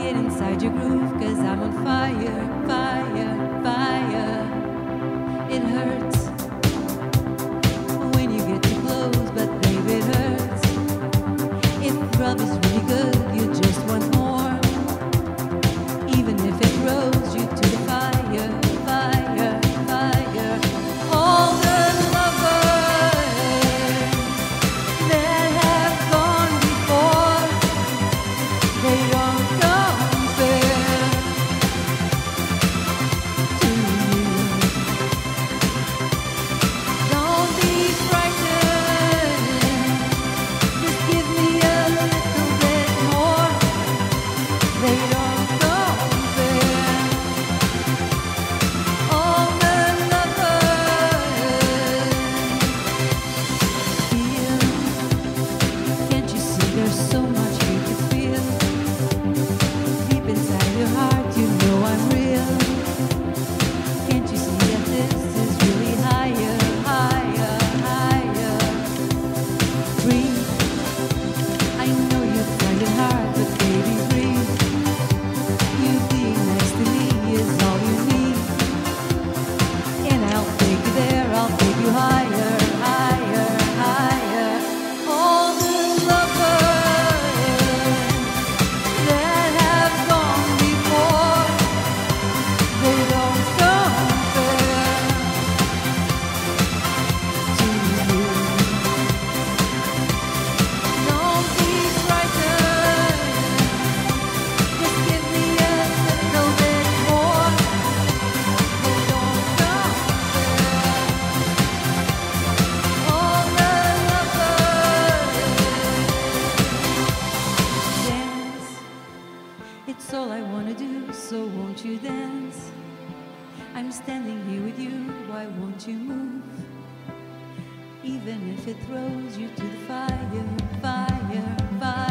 get inside your groove, 'cause I'm on fire, fire, fire. It hurts when you get too close, but baby, it hurts. If love is really good, you just want more, even if it throws you to the fire, fire, fire. All the lovers that have gone before, they don't compare to you. Don't be frightened, just give me a little bit more. They don't compare. All the lovers feel. Can't you see there's so much here to feel? Deep inside your heart, you know I'm real. Can't you see that this is really higher, higher, higher? Breathe. I know you find it hard, but baby, breathe. You being next to me is all you need. And I'll take you there, I'll take you higher, higher, higher. All the lovers that have gone before, they don't compare to you. Don't be frightened, just give me a little bit more. They don't compare. All the lovers dance. It's all I wanna do, so won't you dance? I'm standing here with you, why won't you move? Even if it throws you to the fire, fire, fire.